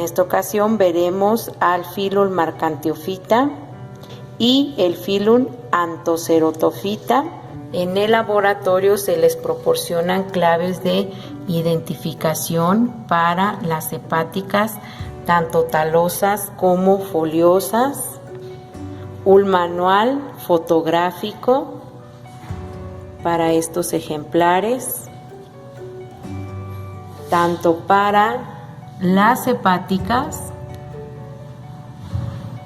esta ocasión veremos al Phylum Marchantiophyta y el Phylum Anthocerotophyta. En el laboratorio se les proporcionan claves de identificación para las hepáticas, tanto talosas como foliosas, un manual fotográfico para estos ejemplares, tanto para las hepáticas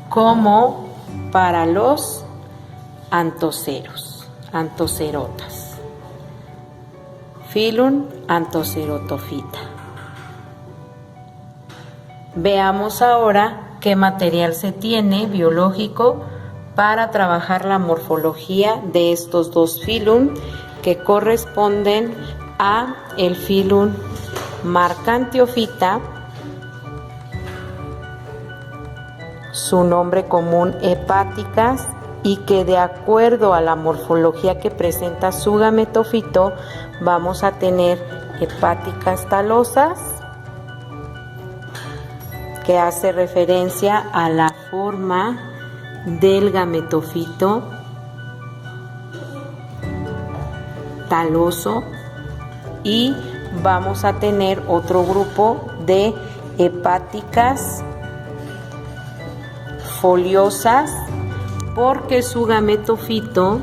como para los anthocerotas. Phylum Anthocerotophyta. Veamos ahora qué material se tiene biológico para trabajar la morfología de estos dos phylum que corresponden a el Phylum Marchantiophyta, su nombre común hepáticas, y que de acuerdo a la morfología que presenta su gametofito vamos a tener hepáticas talosas, que hace referencia a la forma del gametofito taloso, y vamos a tener otro grupo de hepáticas foliosas, porque su gametofito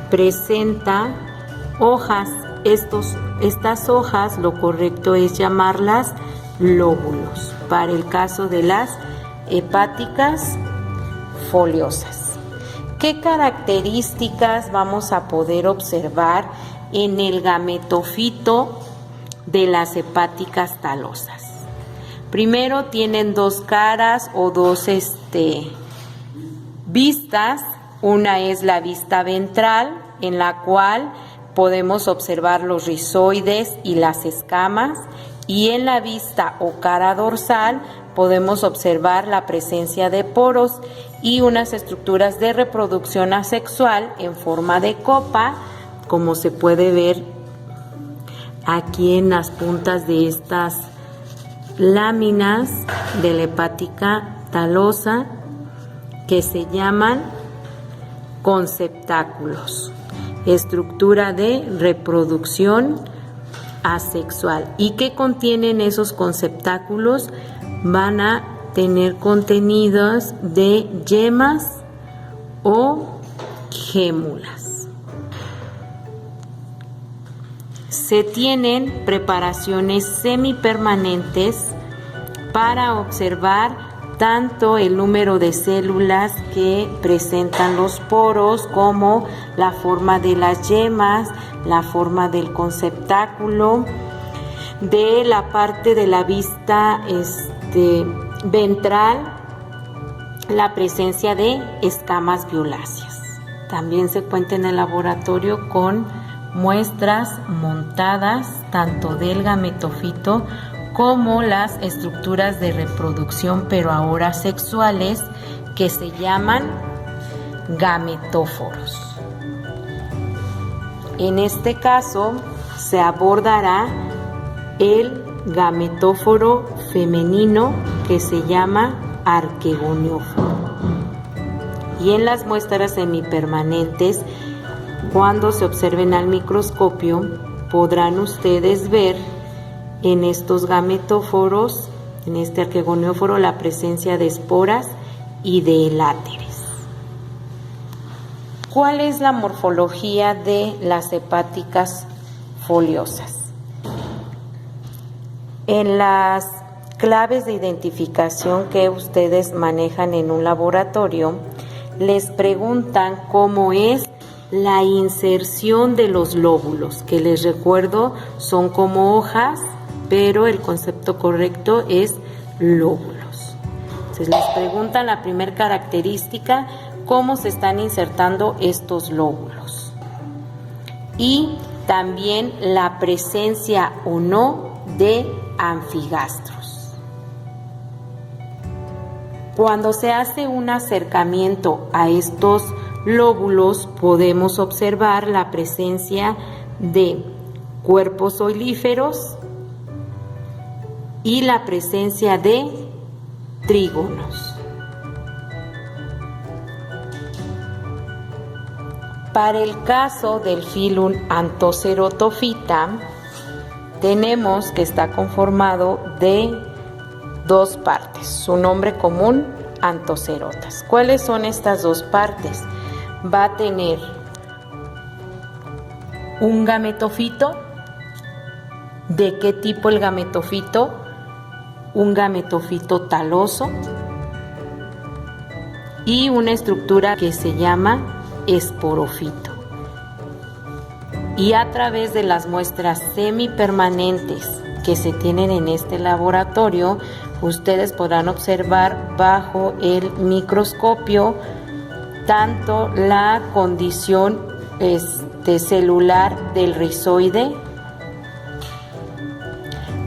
presenta hojas. Estas hojas, lo correcto es llamarlas lóbulos, para el caso de las hepáticas foliosas. ¿Qué características vamos a poder observar en el gametofito de las hepáticas talosas? Primero, tienen dos caras o dos vistas. Una es la vista ventral, en la cual podemos observar los rizoides y las escamas, y en la vista o cara dorsal podemos observar la presencia de poros y unas estructuras de reproducción asexual en forma de copa, como se puede ver aquí en las puntas de estas láminas de la hepática talosa, que se llaman conceptáculos, estructura de reproducción asexual. ¿Y qué contienen esos conceptáculos? Van a tener contenidos de yemas o gémulas. Se tienen preparaciones semipermanentes para observar tanto el número de células que presentan los poros, como la forma de las yemas, la forma del conceptáculo, de la parte de la vista ventral, la presencia de escamas violáceas. También se cuenta en el laboratorio con muestras montadas tanto del gametofito como las estructuras de reproducción, pero ahora sexuales, que se llaman gametóforos. En este caso se abordará el gametóforo femenino, que se llama arquegonióforo. Y en las muestras semipermanentes, cuando se observen al microscopio, podrán ustedes ver en estos gametóforos, en este arquegonióforo, la presencia de esporas y de eláteres. ¿Cuál es la morfología de las hepáticas foliosas? En las claves de identificación que ustedes manejan en un laboratorio, les preguntan cómo es la inserción de los lóbulos, que les recuerdo son como hojas, pero el concepto correcto es lóbulos. Entonces les preguntan la primera característica, cómo se están insertando estos lóbulos, y también la presencia o no de anfigastros. Cuando se hace un acercamiento a estos lóbulos, podemos observar la presencia de cuerpos oilíferos, y la presencia de trígonos. Para el caso del filum Anthocerotophyta, tenemos que está conformado de dos partes. Su nombre común, Anthocerotas. ¿Cuáles son estas dos partes? Va a tener un gametofito. ¿De qué tipo el gametofito? Un gametofito taloso y una estructura que se llama esporofito. Y a través de las muestras semipermanentes que se tienen en este laboratorio, ustedes podrán observar bajo el microscopio tanto la condición celular del rizoide,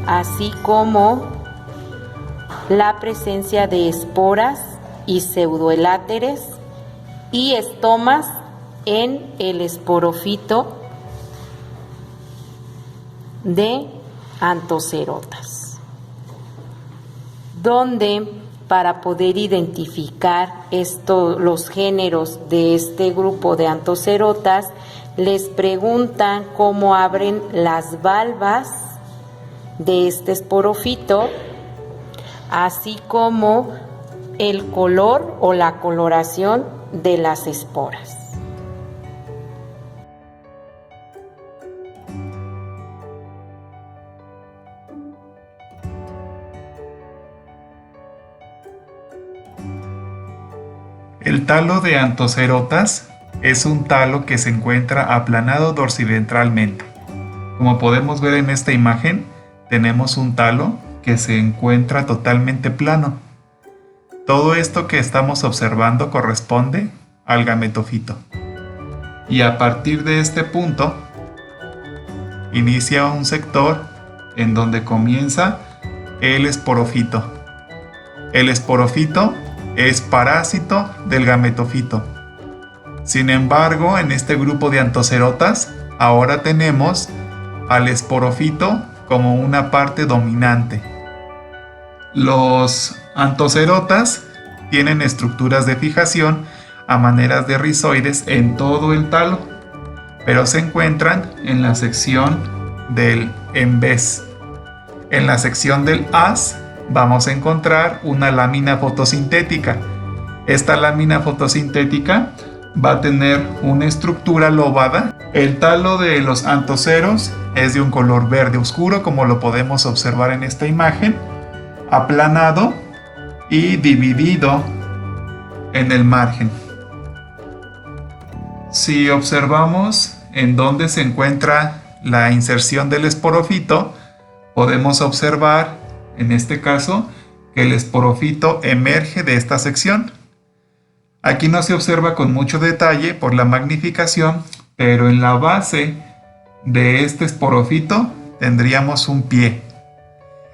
así como la presencia de esporas y pseudoeláteres y estomas en el esporofito de Anthocerotas, donde para poder identificar los géneros de este grupo de Anthocerotas, les preguntan cómo abren las valvas de este esporofito, así como el color o la coloración de las esporas. El talo de Anthocerotas es un talo que se encuentra aplanado dorsiventralmente. Como podemos ver en esta imagen, tenemos un talo que se encuentra totalmente plano. Todo esto que estamos observando corresponde al gametofito. Y a partir de este punto, inicia un sector en donde comienza el esporofito. El esporofito es parásito del gametofito. Sin embargo, en este grupo de Anthocerotas, ahora tenemos al esporofito como una parte dominante. Los Anthocerotas tienen estructuras de fijación a maneras de rizoides en todo el talo, pero se encuentran en la sección del embés. En la sección del haz vamos a encontrar una lámina fotosintética. Esta lámina fotosintética va a tener una estructura lobada. El talo de los anthoceros es de un color verde oscuro, como lo podemos observar en esta imagen, aplanado y dividido en el margen. Si observamos en dónde se encuentra la inserción del esporofito, podemos observar en este caso que el esporofito emerge de esta sección. Aquí no se observa con mucho detalle por la magnificación, pero en la base de este esporofito tendríamos un pie.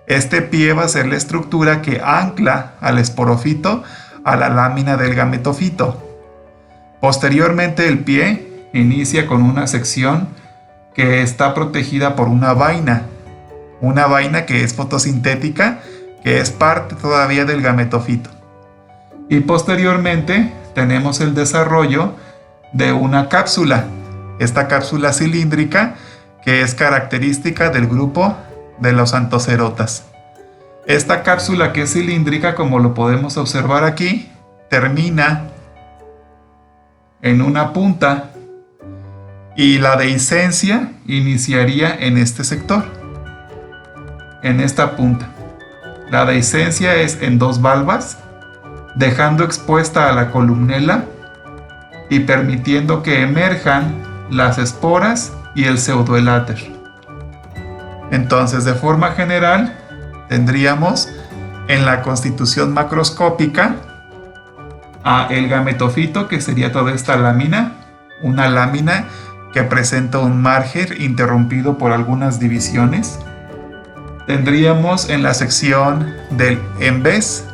Este pie va a ser la estructura que ancla al esporofito a la lámina del gametofito. Posteriormente el pie inicia con una sección que está protegida por una vaina que es fotosintética, que es parte todavía del gametofito. Y posteriormente tenemos el desarrollo de una cápsula, esta cápsula cilíndrica que es característica del grupo de los Anthocerotas. Esta cápsula que es cilíndrica, como lo podemos observar aquí, termina en una punta y la dehiscencia iniciaría en este sector, en esta punta. La dehiscencia es en dos valvas, dejando expuesta a la columnela y permitiendo que emerjan las esporas y el pseudoeláter. Entonces, de forma general, tendríamos en la constitución macroscópica a el gametofito, que sería toda esta lámina, una lámina que presenta un margen interrumpido por algunas divisiones. Tendríamos en la sección del embés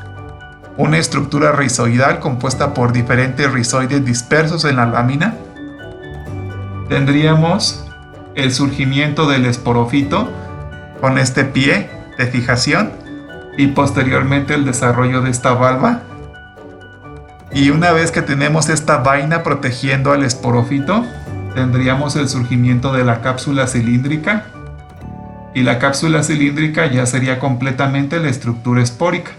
una estructura rizoidal compuesta por diferentes rizoides dispersos en la lámina. Tendríamos el surgimiento del esporofito con este pie de fijación y posteriormente el desarrollo de esta valva. Y una vez que tenemos esta vaina protegiendo al esporófito, tendríamos el surgimiento de la cápsula cilíndrica, y la cápsula cilíndrica ya sería completamente la estructura espórica.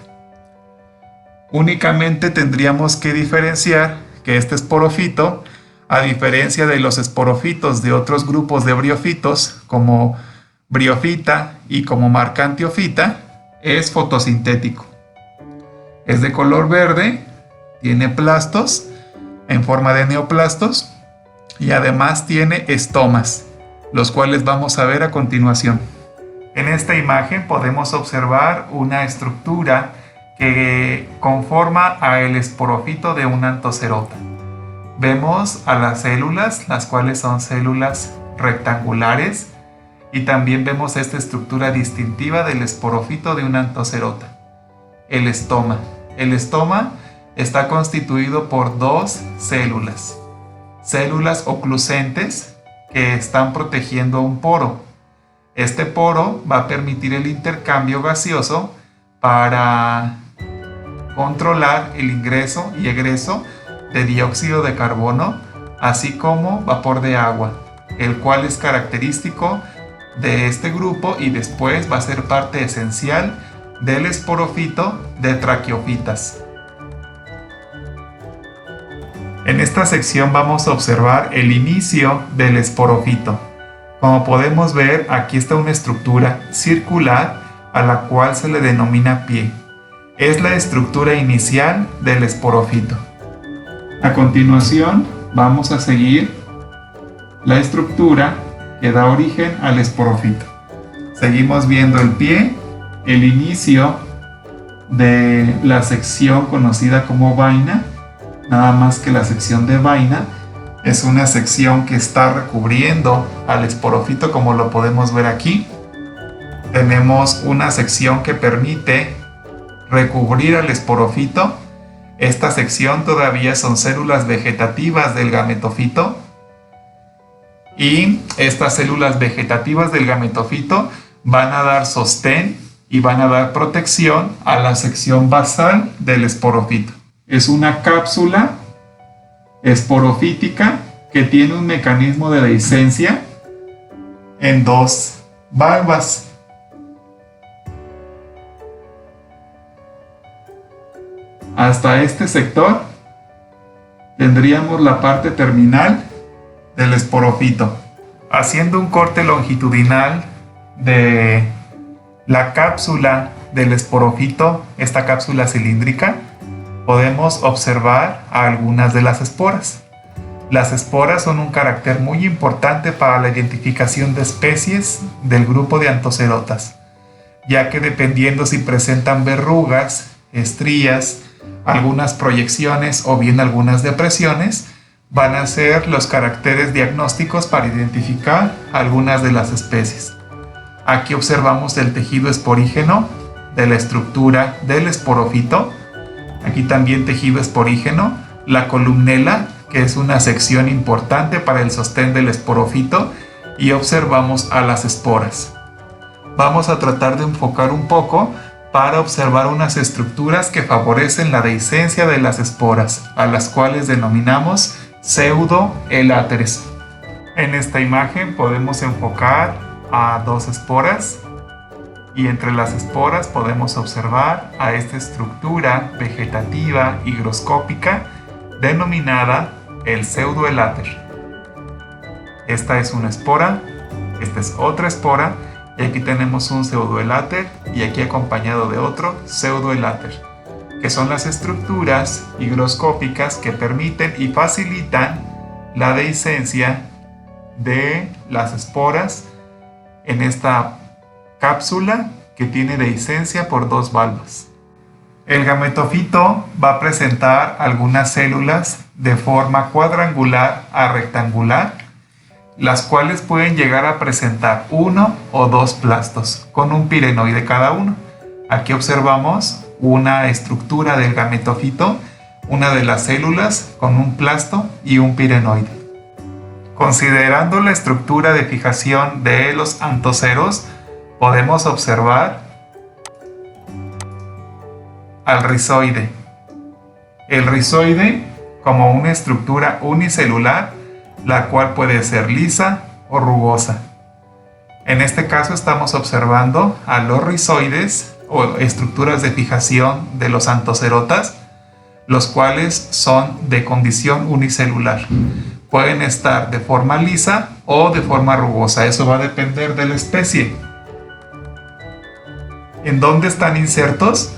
Únicamente tendríamos que diferenciar que este esporófito, a diferencia de los esporófitos de otros grupos de briófitos como briófita y como marcantiófita, es fotosintético. Es de color verde, tiene plastos en forma de neoplastos y además tiene estomas, los cuales vamos a ver a continuación. En esta imagen podemos observar una estructura que conforma a el esporófito de un Anthocerota. Vemos a las células, las cuales son células rectangulares, y también vemos esta estructura distintiva del esporófito de un Anthocerota, el estoma. El estoma está constituido por dos células ocluscentes que están protegiendo un poro. Este poro va a permitir el intercambio gaseoso para controlar el ingreso y egreso de dióxido de carbono, así como vapor de agua, el cual es característico de este grupo y después va a ser parte esencial del esporófito de traqueofitas. En esta sección vamos a observar el inicio del esporófito. Como podemos ver, aquí está una estructura circular a la cual se le denomina pie. Es la estructura inicial del esporófito. A continuación, vamos a seguir la estructura que da origen al esporófito. Seguimos viendo el pie, el inicio de la sección conocida como vaina, nada más que la sección de vaina es una sección que está recubriendo al esporófito, como lo podemos ver aquí. Tenemos una sección que permite recubrir al esporófito. Esta sección todavía son células vegetativas del gametofito, y estas células vegetativas del gametofito van a dar sostén y van a dar protección a la sección basal del esporófito. Es una cápsula esporofítica que tiene un mecanismo de dehiscencia en dos valvas. Hasta este sector tendríamos la parte terminal del esporófito. Haciendo un corte longitudinal de la cápsula del esporófito, esta cápsula cilíndrica, podemos observar algunas de las esporas. Las esporas son un carácter muy importante para la identificación de especies del grupo de Anthocerotas, ya que dependiendo si presentan verrugas, estrías, algunas proyecciones o bien algunas depresiones, van a ser los caracteres diagnósticos para identificar algunas de las especies. Aquí observamos el tejido esporígeno de la estructura del esporófito. Aquí también tejido esporígeno, la columnela, que es una sección importante para el sostén del esporófito, y observamos a las esporas. Vamos a tratar de enfocar un poco para observar unas estructuras que favorecen la dehiscencia de las esporas, a las cuales denominamos pseudoeláteres. En esta imagen podemos enfocar a dos esporas, y entre las esporas podemos observar a esta estructura vegetativa higroscópica denominada el pseudoeláter. Esta es una espora, esta es otra espora, y aquí tenemos un pseudoeláter y aquí acompañado de otro pseudoeláter, que son las estructuras higroscópicas que permiten y facilitan la dehiscencia de las esporas en esta cápsula que tiene dehiscencia por dos valvas. El gametofito va a presentar algunas células de forma cuadrangular a rectangular, las cuales pueden llegar a presentar uno o dos plastos con un pirenoide cada uno. Aquí observamos una estructura del gametofito, una de las células con un plasto y un pirenoide. Considerando la estructura de fijación de los anthoceros, podemos observar al rizoide. El rizoide como una estructura unicelular, la cual puede ser lisa o rugosa. En este caso estamos observando a los rizoides o estructuras de fijación de los anthocerotas, los cuales son de condición unicelular. Pueden estar de forma lisa o de forma rugosa, eso va a depender de la especie. ¿En dónde están insertos?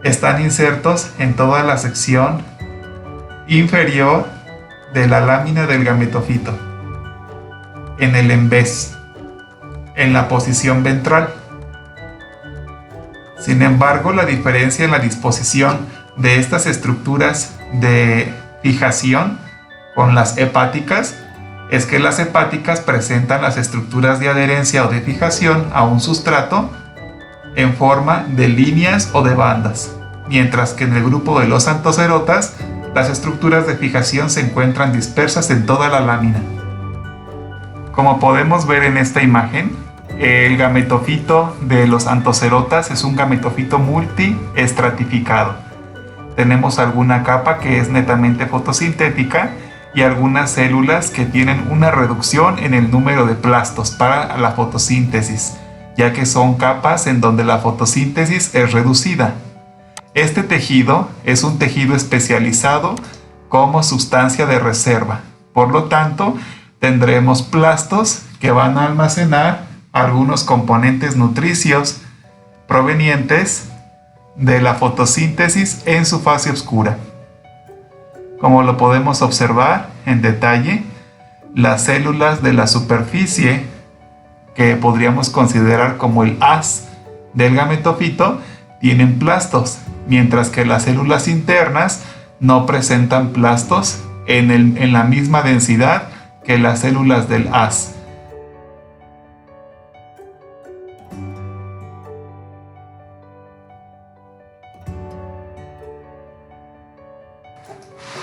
Están insertos en toda la sección inferior de la lámina del gametofito, en el embés, en la posición ventral. Sin embargo, la diferencia en la disposición de estas estructuras de fijación con las hepáticas es que las hepáticas presentan las estructuras de adherencia o de fijación a un sustrato en forma de líneas o de bandas, mientras que en el grupo de los anthocerotas las estructuras de fijación se encuentran dispersas en toda la lámina. Como podemos ver en esta imagen, el gametofito de los anthocerotas es un gametofito multiestratificado. Tenemos alguna capa que es netamente fotosintética y algunas células que tienen una reducción en el número de plastos para la fotosíntesis, ya que son capas en donde la fotosíntesis es reducida. Este tejido es un tejido especializado como sustancia de reserva. Por lo tanto, tendremos plastos que van a almacenar algunos componentes nutricios provenientes de la fotosíntesis en su fase oscura. Como lo podemos observar en detalle, las células de la superficie, que podríamos considerar como el haz del gametofito, tienen plastos, mientras que las células internas no presentan plastos en la misma densidad que las células del haz.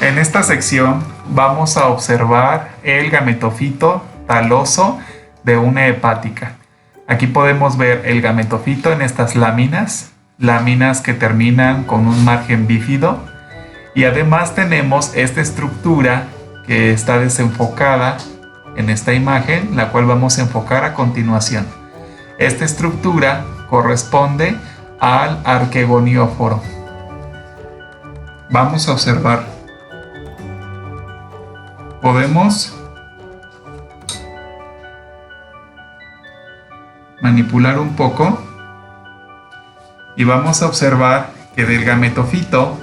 En esta sección vamos a observar el gametofito taloso de una hepática. Aquí podemos ver el gametofito en estas láminas que terminan con un margen bífido, y además tenemos esta estructura que está desenfocada en esta imagen, la cual vamos a enfocar a continuación. Esta estructura corresponde al arquegonióforo. Vamos a observar. Podemos manipular un poco y vamos a observar que del gametofito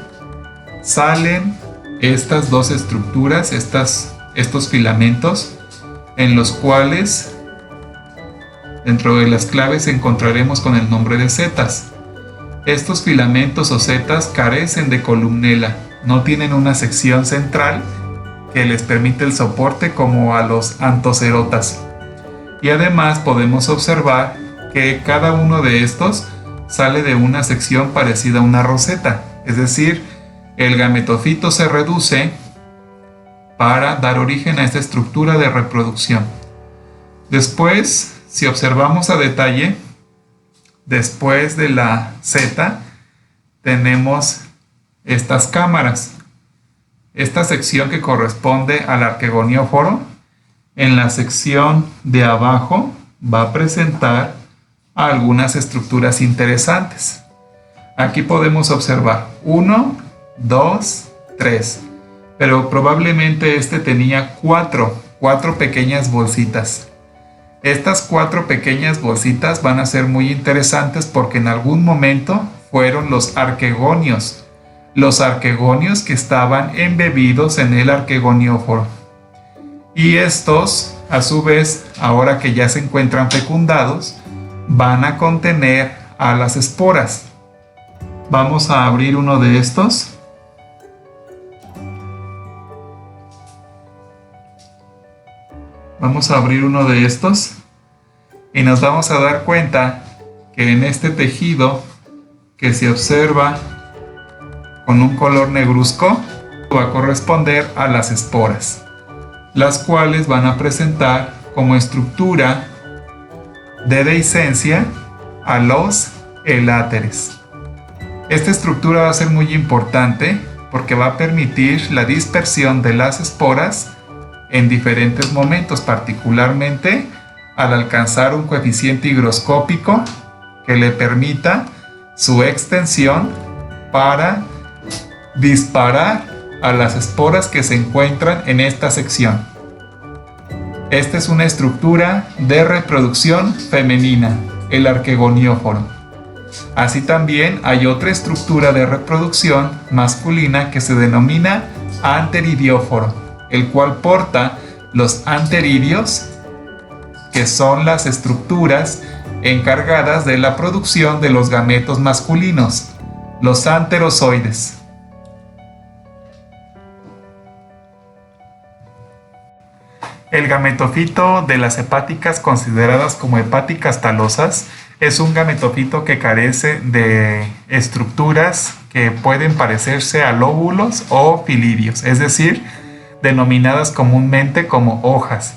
salen estas dos estructuras, estos filamentos, en los cuales dentro de las claves encontraremos con el nombre de setas. Estos filamentos o setas carecen de columnela, no tienen una sección central que les permite el soporte como a los anthocerotas. Y además podemos observar que cada uno de estos sale de una sección parecida a una roseta, es decir, el gametofito se reduce para dar origen a esta estructura de reproducción. Después, si observamos a detalle, después de la seta tenemos estas cámaras. Esta sección que corresponde al arquegonióforo, en la sección de abajo va a presentar algunas estructuras interesantes. Aquí podemos observar 1, 2, 3, pero probablemente este tenía cuatro pequeñas bolsitas. Estas 4 pequeñas bolsitas van a ser muy interesantes porque en algún momento fueron los arquegonios que estaban embebidos en el arquegonióforo. Y estos, a su vez, ahora que ya se encuentran fecundados, van a contener a las esporas. Vamos a abrir uno de estos. Vamos a abrir uno de estos y nos vamos a dar cuenta que en este tejido que se observa con un color negruzco va a corresponder a las esporas, las cuales van a presentar como estructura de dehiscencia a los eláteres. Esta estructura va a ser muy importante porque va a permitir la dispersión de las esporas en diferentes momentos, particularmente al alcanzar un coeficiente higroscópico que le permita su extensión para disparar a las esporas que se encuentran en esta sección. Esta es una estructura de reproducción femenina, el arquegonióforo. Así también hay otra estructura de reproducción masculina que se denomina anteridióforo, el cual porta los anteridios, que son las estructuras encargadas de la producción de los gametos masculinos, los anterozoides. El gametofito de las hepáticas consideradas como hepáticas talosas es un gametofito que carece de estructuras que pueden parecerse a lóbulos o filidios, es decir, denominadas comúnmente como hojas.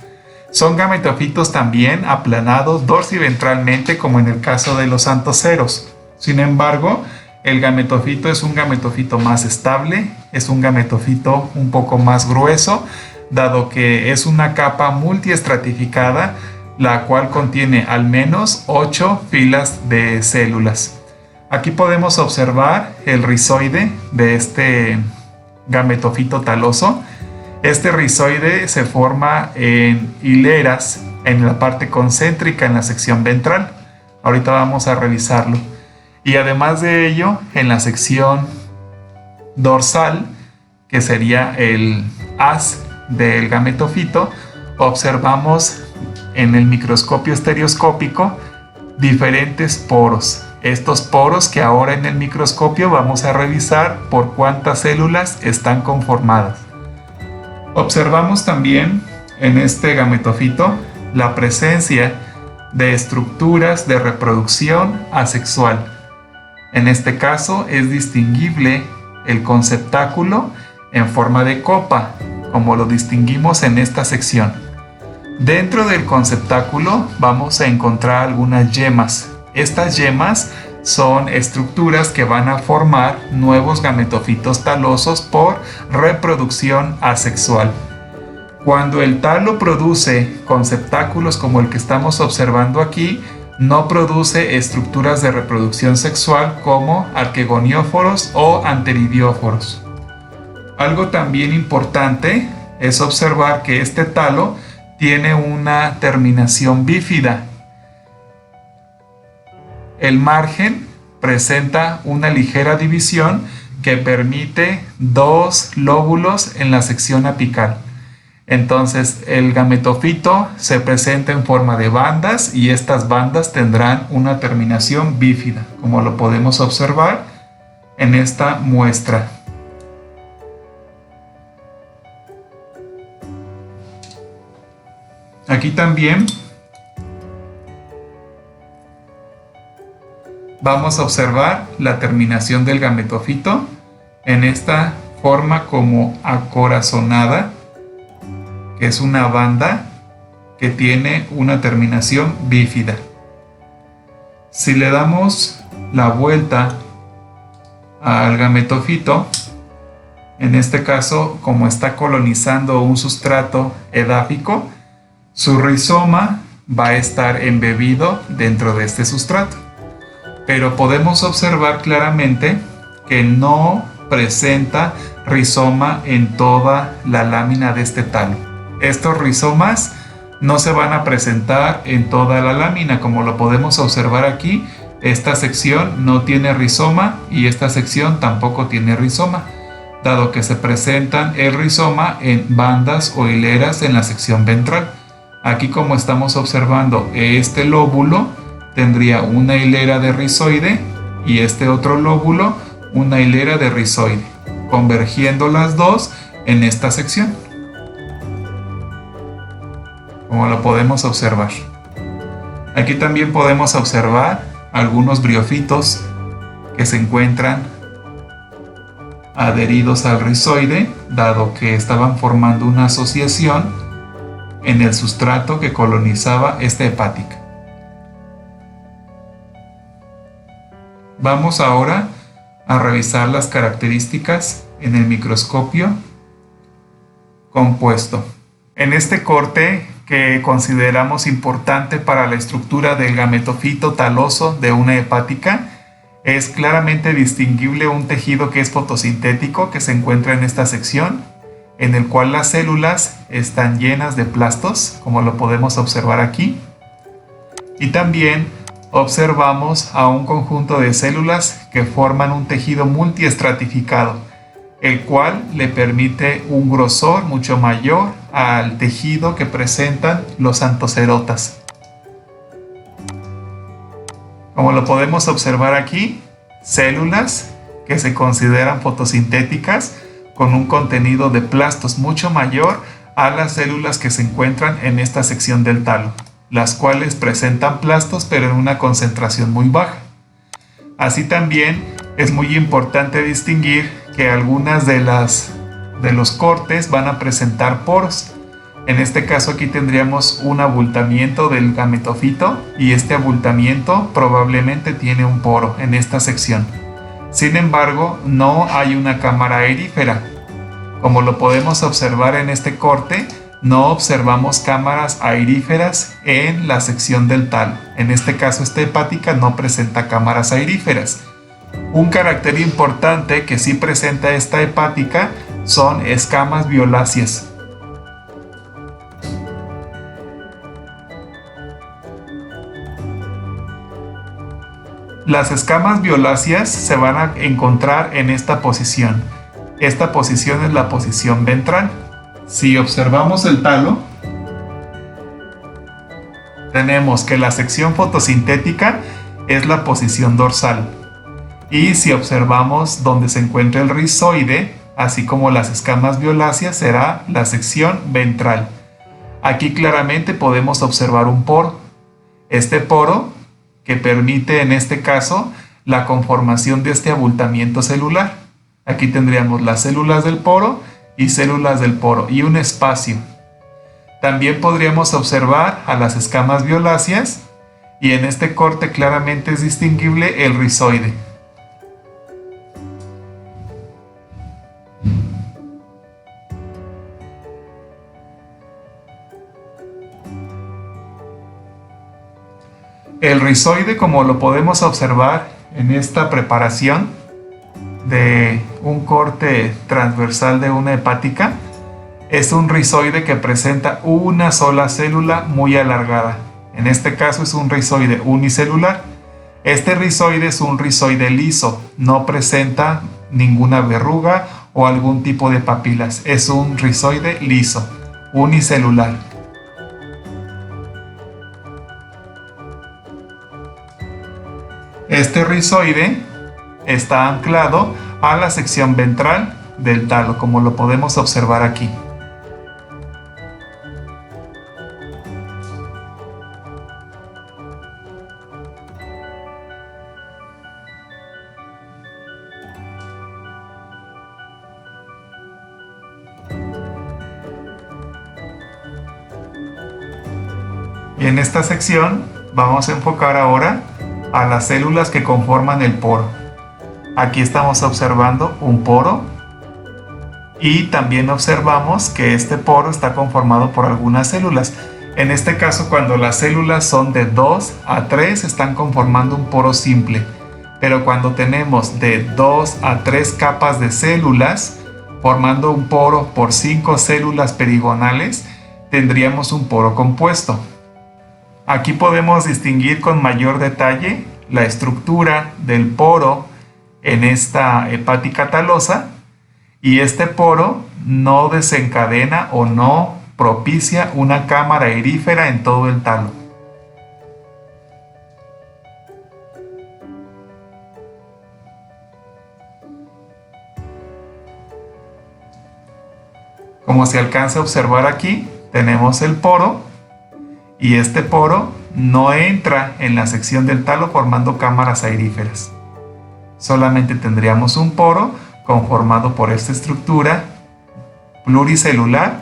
Son gametofitos también aplanados dorsiventralmente, como en el caso de los anthoceros. Sin embargo, el gametofito es un gametofito más estable, es un gametofito un poco más grueso, dado que es una capa multiestratificada, la cual contiene al menos 8 filas de células. Aquí podemos observar el rizoide de este gametofito taloso. Este rizoide se forma en hileras en la parte concéntrica en la sección ventral. Ahorita vamos a revisarlo. Y además de ello, en la sección dorsal, que sería el haz del gametofito, observamos en el microscopio estereoscópico diferentes poros. Estos poros que ahora en el microscopio vamos a revisar por cuántas células están conformadas. Observamos también en este gametofito la presencia de estructuras de reproducción asexual. En este caso es distinguible el conceptáculo en forma de copa, como lo distinguimos en esta sección. Dentro del conceptáculo vamos a encontrar algunas yemas. Estas yemas son estructuras que van a formar nuevos gametofitos talosos por reproducción asexual. Cuando el talo produce conceptáculos como el que estamos observando aquí, no produce estructuras de reproducción sexual como arquegonióforos o anteridióforos. Algo también importante es observar que este talo tiene una terminación bífida. El margen presenta una ligera división que permite 2 lóbulos en la sección apical. Entonces el gametofito se presenta en forma de bandas y estas bandas tendrán una terminación bífida, como lo podemos observar en esta muestra. Aquí también vamos a observar la terminación del gametofito en esta forma como acorazonada, que es una banda que tiene una terminación bífida. Si le damos la vuelta al gametofito, en este caso, como está colonizando un sustrato edáfico, su rizoma va a estar embebido dentro de este sustrato. Pero podemos observar claramente que no presenta rizoma en toda la lámina de este talo. Estos rizomas no se van a presentar en toda la lámina, como lo podemos observar aquí. Esta sección no tiene rizoma y esta sección tampoco tiene rizoma, dado que se presentan el rizoma en bandas o hileras en la sección ventral. Aquí, como estamos observando, este lóbulo tendría una hilera de rizoide y este otro lóbulo una hilera de rizoide, convergiendo las dos en esta sección, como lo podemos observar. Aquí también podemos observar algunos briofitos que se encuentran adheridos al rizoide, dado que estaban formando una asociación en el sustrato que colonizaba esta hepática. Vamos ahora a revisar las características en el microscopio compuesto. En este corte, que consideramos importante para la estructura del gametofito taloso de una hepática, es claramente distinguible un tejido que es fotosintético que se encuentra en esta sección, en el cual las células están llenas de plastos, como lo podemos observar aquí. Y también observamos a un conjunto de células que forman un tejido multiestratificado, el cual le permite un grosor mucho mayor al tejido que presentan los anthocerotas. Como lo podemos observar aquí, células que se consideran fotosintéticas con un contenido de plastos mucho mayor a las células que se encuentran en esta sección del talo, las cuales presentan plastos pero en una concentración muy baja. Así también es muy importante distinguir que algunas de los cortes van a presentar poros. En este caso aquí tendríamos un abultamiento del gametofito y este abultamiento probablemente tiene un poro en esta sección. Sin embargo, no hay una cámara aerífera. Como lo podemos observar en este corte, no observamos cámaras aeríferas en la sección del talo. En este caso, esta hepática no presenta cámaras aeríferas. Un carácter importante que sí presenta esta hepática son escamas violáceas. Las escamas violáceas se van a encontrar en esta posición. Esta posición es la posición ventral. Si observamos el talo, tenemos que la sección fotosintética es la posición dorsal. Y si observamos donde se encuentra el rizoide, así como las escamas violáceas, será la sección ventral. Aquí claramente podemos observar un poro. Este poro que permite en este caso la conformación de este abultamiento celular. Aquí tendríamos las células del poro y células del poro y un espacio. También podríamos observar a las escamas violáceas y en este corte claramente es distinguible el rizoide. El rizoide, como lo podemos observar en esta preparación de un corte transversal de una hepática, es un rizoide que presenta una sola célula muy alargada. En este caso es un rizoide unicelular. Este rizoide es un rizoide liso, no presenta ninguna verruga o algún tipo de papilas. Es un rizoide liso, unicelular. Este rizoide está anclado a la sección ventral del talo, como lo podemos observar aquí. Y en esta sección vamos a enfocar ahora a las células que conforman el poro. Aquí estamos observando un poro y también observamos que este poro está conformado por algunas células. En este caso, cuando las células son de 2 a 3 están conformando un poro simple, pero cuando tenemos de 2 a 3 capas de células formando un poro por 5 células perigonales, tendríamos un poro compuesto. Aquí podemos distinguir con mayor detalle la estructura del poro en esta hepática talosa y este poro no desencadena o no propicia una cámara aerífera en todo el talo. Como se alcanza a observar aquí, tenemos el poro y este poro no entra en la sección del talo formando cámaras aeríferas. Solamente tendríamos un poro conformado por esta estructura pluricelular,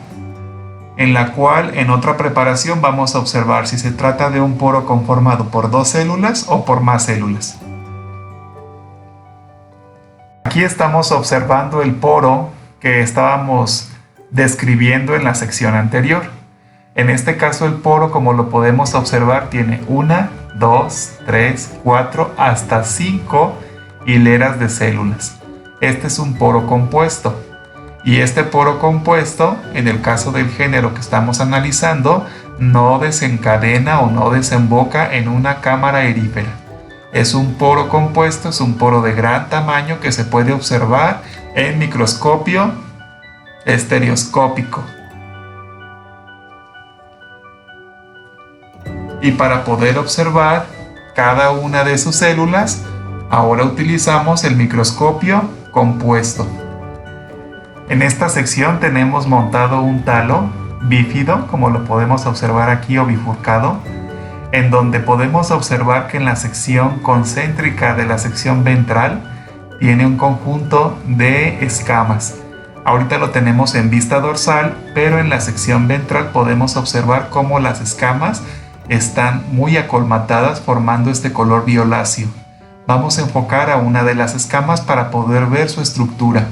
en la cual en otra preparación vamos a observar si se trata de un poro conformado por 2 células o por más células. Aquí estamos observando el poro que estábamos describiendo en la sección anterior. En este caso el poro, como lo podemos observar, tiene 1, 2, 3, 4, hasta 5 hileras de células. Este es un poro compuesto. Y este poro compuesto, en el caso del género que estamos analizando, no desencadena o no desemboca en una cámara erífera. Es un poro compuesto, es un poro de gran tamaño que se puede observar en microscopio estereoscópico. Y para poder observar cada una de sus células, ahora utilizamos el microscopio compuesto. En esta sección tenemos montado un talo bífido, como lo podemos observar aquí, o bifurcado, en donde podemos observar que en la sección concéntrica de la sección ventral tiene un conjunto de escamas. Ahorita lo tenemos en vista dorsal, pero en la sección ventral podemos observar cómo las escamas están muy acolmatadas formando este color violáceo. Vamos a enfocar a una de las escamas para poder ver su estructura.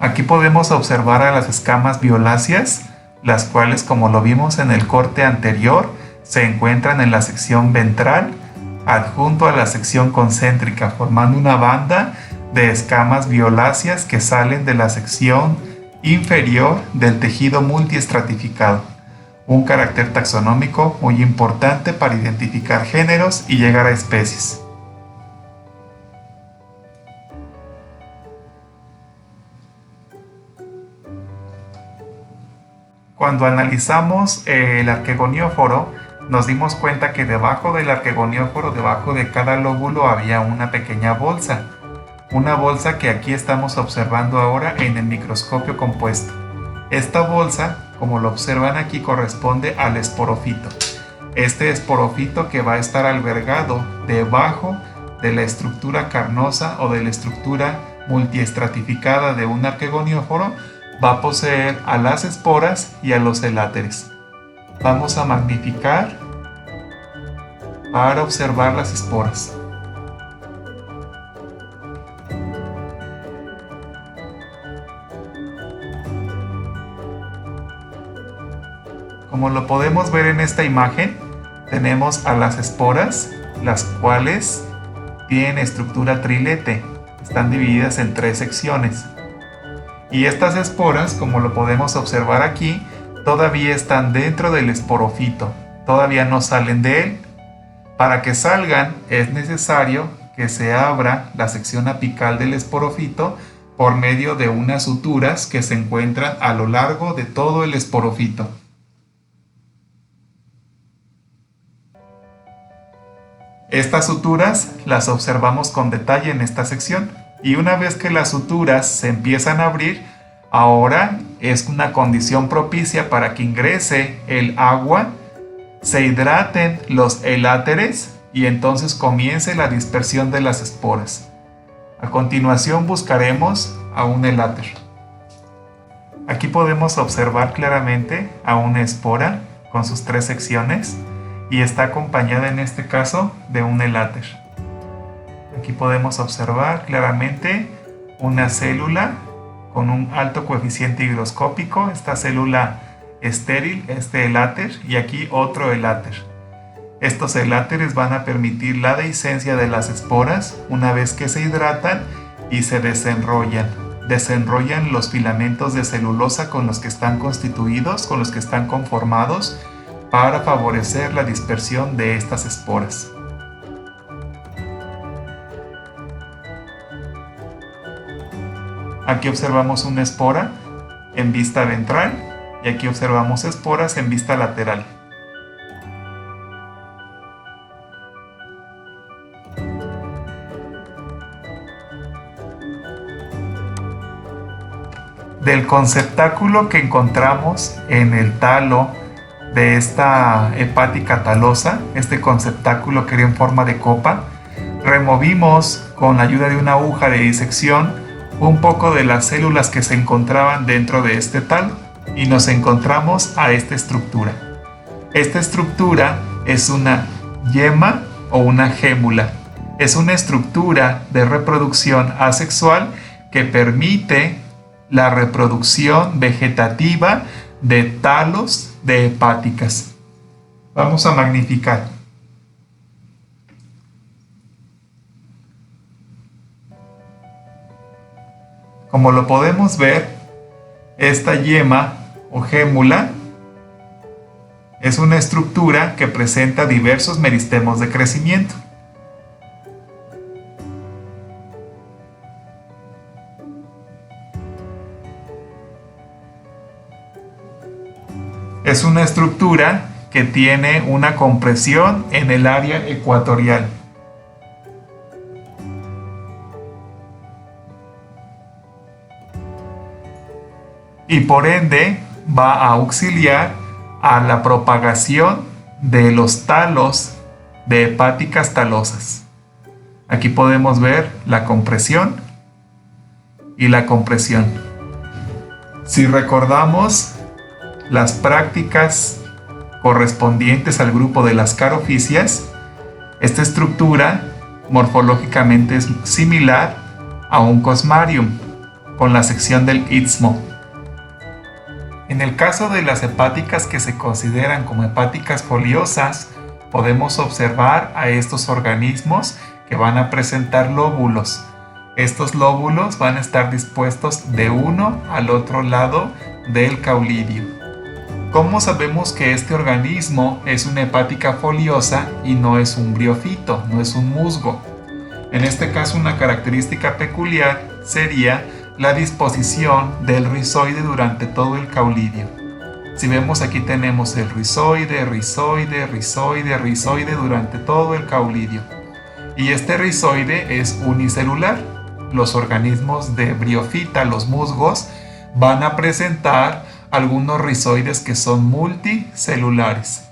Aquí podemos observar a las escamas violáceas, las cuales, como lo vimos en el corte anterior, se encuentran en la sección ventral, adjunto a la sección concéntrica, formando una banda de escamas violáceas que salen de la sección inferior del tejido multiestratificado. Un carácter taxonómico muy importante para identificar géneros y llegar a especies. Cuando analizamos el arquegonióforo, nos dimos cuenta que debajo del arquegonióforo, debajo de cada lóbulo, había una pequeña bolsa. Una bolsa que aquí estamos observando ahora en el microscopio compuesto. Esta bolsa, como lo observan aquí, corresponde al esporofito. Este esporofito que va a estar albergado debajo de la estructura carnosa o de la estructura multiestratificada de un arquegonióforo, va a poseer a las esporas y a los eláteres. Vamos a magnificar para observar las esporas. Como lo podemos ver en esta imagen, tenemos a las esporas, las cuales tienen estructura trilete. Están divididas en 3 secciones. Y estas esporas, como lo podemos observar aquí, todavía están dentro del esporofito, todavía no salen de él. Para que salgan es necesario que se abra la sección apical del esporofito por medio de unas suturas que se encuentran a lo largo de todo el esporofito. Estas suturas las observamos con detalle en esta sección. Y una vez que las suturas se empiezan a abrir, ahora es una condición propicia para que ingrese el agua, se hidraten los eláteres y entonces comience la dispersión de las esporas. A continuación buscaremos a un eláter. Aquí podemos observar claramente a una espora con sus 3 secciones y está acompañada en este caso de un eláter. Aquí podemos observar claramente una célula con un alto coeficiente higroscópico, esta célula estéril, este eláter, y aquí otro eláter. Estos eláteres van a permitir la dehiscencia de las esporas una vez que se hidratan y se desenrollan. Desenrollan los filamentos de celulosa con los que están constituidos, con los que están conformados, para favorecer la dispersión de estas esporas. Aquí observamos una espora en vista ventral y aquí observamos esporas en vista lateral. Del conceptáculo que encontramos en el talo de esta hepática talosa, este conceptáculo que era en forma de copa. Removimos con la ayuda de una aguja de disección un poco de las células que se encontraban dentro de este talo y nos encontramos a esta estructura. Esta estructura es una yema o una gémula. Es una estructura de reproducción asexual que permite la reproducción vegetativa de talos de hepáticas. Vamos a magnificar. Como lo podemos ver, esta yema o gémula es una estructura que presenta diversos meristemos de crecimiento. Es una estructura que tiene una compresión en el área ecuatorial. Y por ende va a auxiliar a la propagación de los talos de hepáticas talosas. Aquí podemos ver la compresión y la compresión. Si recordamos las prácticas correspondientes al grupo de las caroficias, esta estructura morfológicamente es similar a un cosmarium con la sección del istmo. En el caso de las hepáticas que se consideran como hepáticas foliosas, podemos observar a estos organismos que van a presentar lóbulos. Estos lóbulos van a estar dispuestos de uno al otro lado del caulidio. ¿Cómo sabemos que este organismo es una hepática foliosa y no es un briofito, no es un musgo? En este caso, una característica peculiar sería la disposición del rizoide durante todo el caulidio. Si vemos, aquí tenemos el rizoide, rizoide, rizoide, rizoide durante todo el caulidio. Y este rizoide es unicelular. Los organismos de briofita, los musgos, van a presentar algunos rizoides que son multicelulares.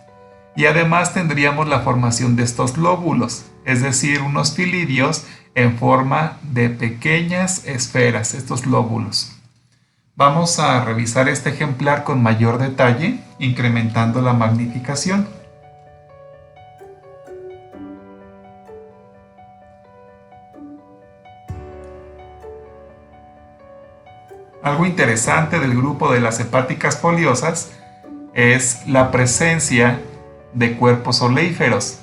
Y además tendríamos la formación de estos lóbulos, es decir, unos filidios en forma de pequeñas esferas, estos lóbulos. Vamos a revisar este ejemplar con mayor detalle, incrementando la magnificación. Algo interesante del grupo de las hepáticas foliosas es la presencia de cuerpos oleíferos.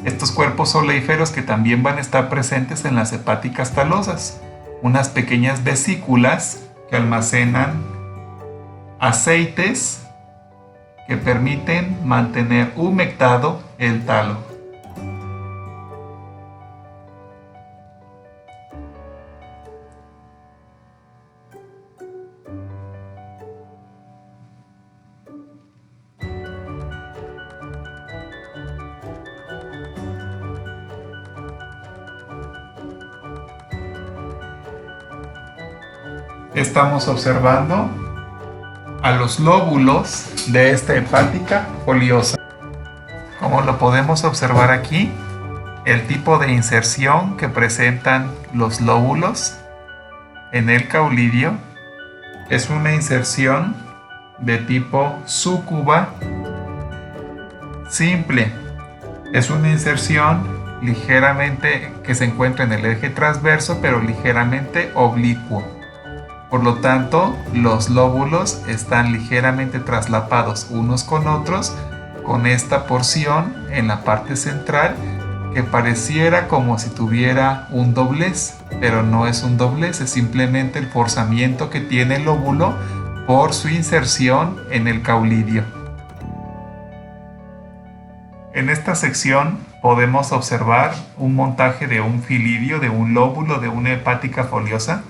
Estos cuerpos oleíferos que también van a estar presentes en las hepáticas talosas, unas pequeñas vesículas que almacenan aceites que permiten mantener humectado el talo. Estamos observando a los lóbulos de esta hepática foliosa. Como lo podemos observar aquí, el tipo de inserción que presentan los lóbulos en el caulidio es una inserción de tipo súcuba simple. Es una inserción ligeramente que se encuentra en el eje transverso, pero ligeramente oblicuo. Por lo tanto, los lóbulos están ligeramente traslapados unos con otros, con esta porción en la parte central que pareciera como si tuviera un doblez, pero no es un doblez, es simplemente el forzamiento que tiene el lóbulo por su inserción en el caulidio. En esta sección podemos observar un montaje de un filidio, de un lóbulo de una hepática foliosa,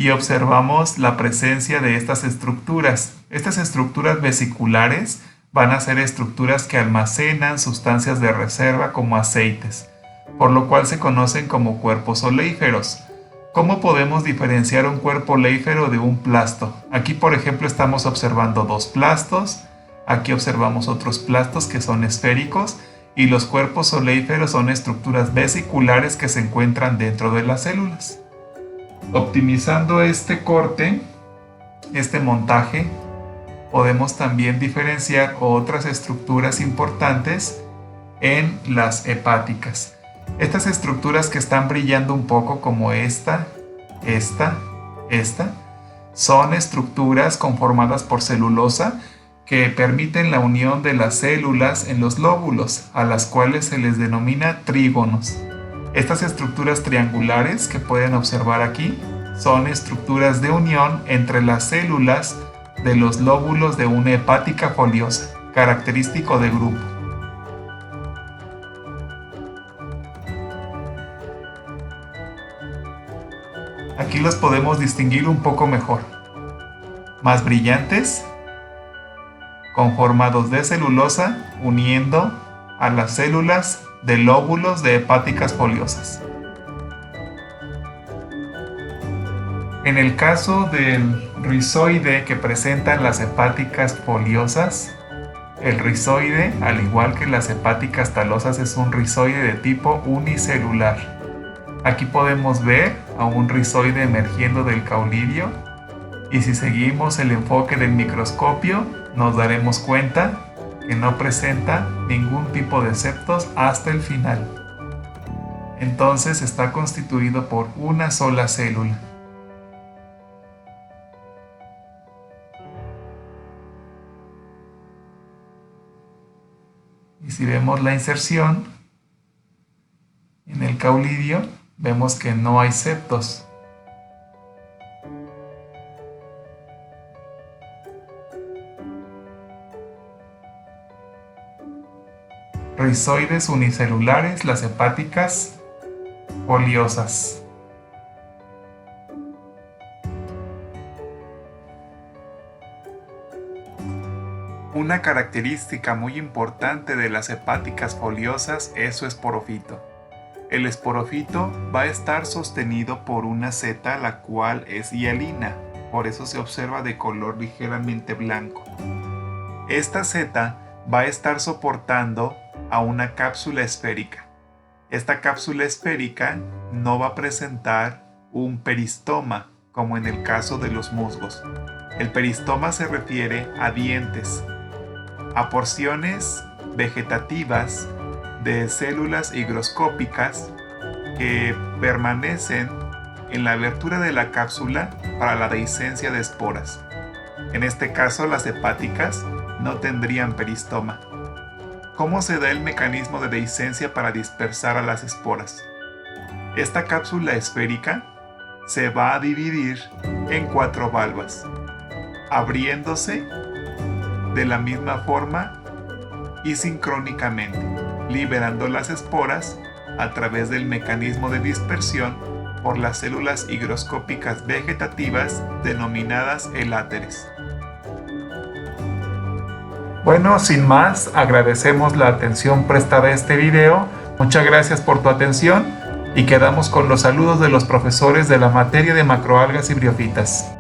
y observamos la presencia de estas estructuras. Estas estructuras vesiculares van a ser estructuras que almacenan sustancias de reserva como aceites, por lo cual se conocen como cuerpos oleíferos. ¿Cómo podemos diferenciar un cuerpo oleífero de un plasto? Aquí, por ejemplo, estamos observando dos plastos. Aquí observamos otros plastos que son esféricos y los cuerpos soleíferos son estructuras vesiculares que se encuentran dentro de las células. Optimizando este corte, este montaje, podemos también diferenciar otras estructuras importantes en las hepáticas. Estas estructuras que están brillando un poco como esta, son estructuras conformadas por celulosa que permiten la unión de las células en los lóbulos, a las cuales se les denomina trígonos. Estas estructuras triangulares que pueden observar aquí son estructuras de unión entre las células de los lóbulos de una hepática foliosa, característico de grupo. Aquí los podemos distinguir un poco mejor. Más brillantes, conformados de celulosa, uniendo a las células de lóbulos de hepáticas foliosas. En el caso del rizoide que presentan las hepáticas foliosas, el rizoide, al igual que las hepáticas talosas, es un rizoide de tipo unicelular. Aquí podemos ver a un rizoide emergiendo del caulidio y si seguimos el enfoque del microscopio nos daremos cuenta que no presenta ningún tipo de septos hasta el final. Entonces está constituido por una sola célula. Y si vemos la inserción en el caulidio, vemos que no hay septos. Rizoides unicelulares, las hepáticas foliosas. Una característica muy importante de las hepáticas foliosas es su esporofito. El esporofito va a estar sostenido por una seta la cual es hialina, por eso se observa de color ligeramente blanco. Esta seta va a estar soportando a una cápsula esférica. Esta cápsula esférica no va a presentar un peristoma, como en el caso de los musgos. El peristoma se refiere a dientes, a porciones vegetativas de células higroscópicas que permanecen en la abertura de la cápsula para la dehiscencia de esporas. En este caso, las hepáticas no tendrían peristoma. ¿Cómo se da el mecanismo de dehiscencia para dispersar a las esporas? Esta cápsula esférica se va a dividir en 4 valvas, abriéndose de la misma forma y sincrónicamente, liberando las esporas a través del mecanismo de dispersión por las células higroscópicas vegetativas denominadas eláteres. Bueno, sin más, agradecemos la atención prestada a este video. Muchas gracias por tu atención y quedamos con los saludos de los profesores de la materia de macroalgas y briofitas.